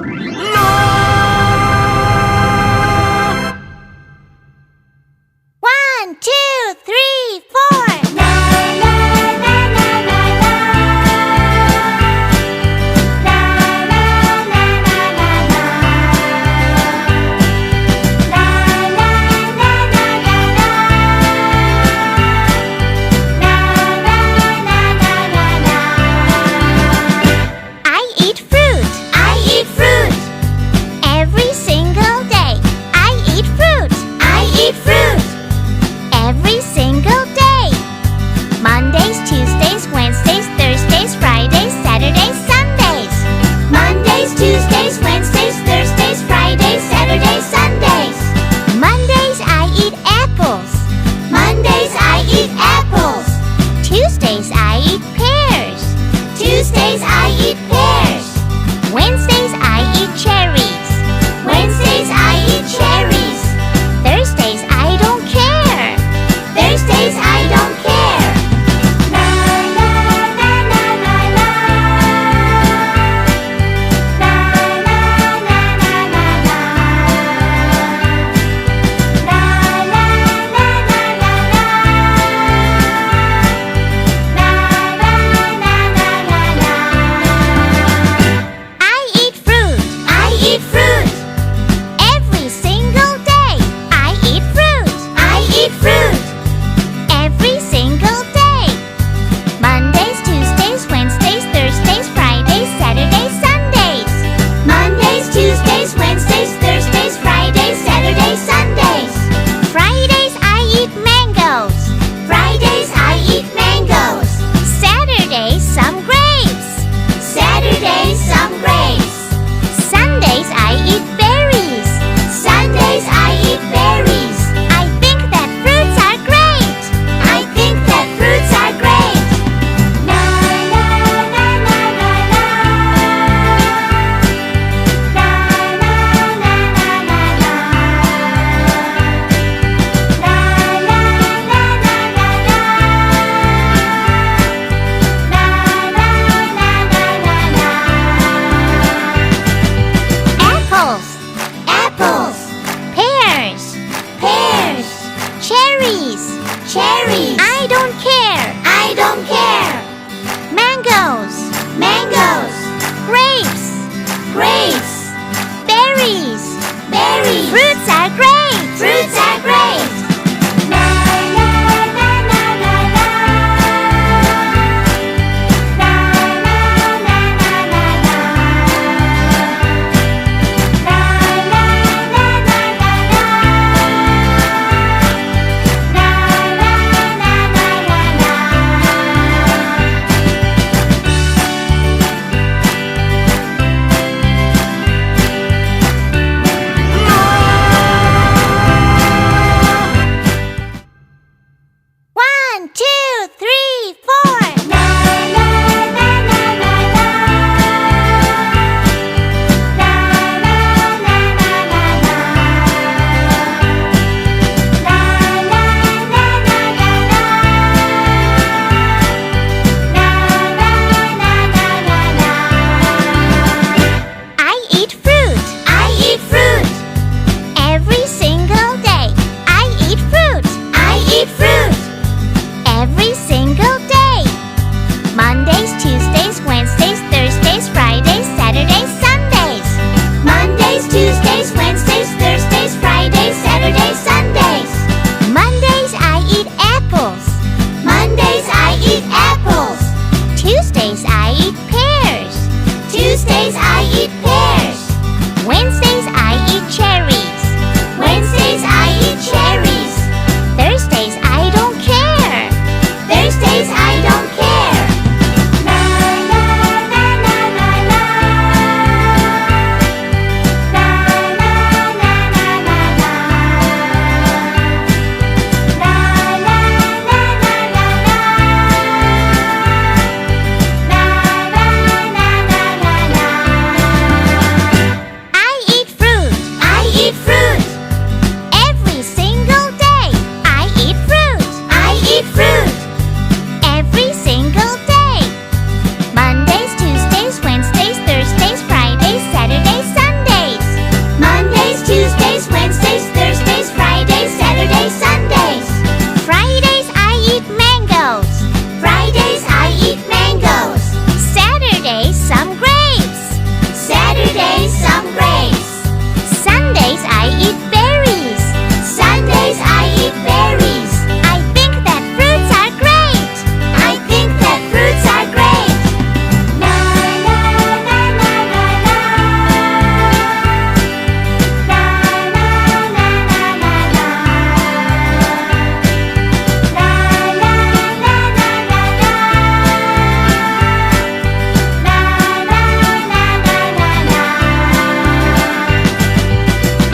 One, two, three, four. Every single day. Mondays, Tuesdays, Wednesdays, Thursdays, Fridays, Saturdays, Sundays. Mondays, Tuesdays, Wednesdays, Thursdays, Fridays, Saturdays, Sundays. Mondays I eat apples. Mondays I eat apples. Tuesdays I eat pears. Tuesdays I eat pears. Wednesdays I eat cherries. Wednesdays I eat cherries. Thursdays I don't care. Thursdays I don't care. La la la la la la. La la la la la la. La la la la la la. La la la la la la. I eat fruit. I eat fruit. Every single day. I eat fruit. I eat fruit. Every single day. Mondays, Tuesdays, Wednesdays, Thursdays, Fridays, Saturdays, Sundays. Mondays, Tuesdays, Wednesdays, Thursdays, Fridays, Saturdays, Sundays. Fridays I eat mangoes. Fridays I eat mangoes. Saturdays some grapes. Saturdays some grapes. Sundays I eat berries. Sundays I eat berries. I think that fruits are great. I think that fruits are great. La la la la la la. La la la la la la. La la la la la la. La la la la la la. Apples. Apples. Pears. Pears. Cherries. Cherries. I don't care. I don't care. Mangoes. Mangoes. Grapes. Grapes. Berries. Berries. Fruits are great.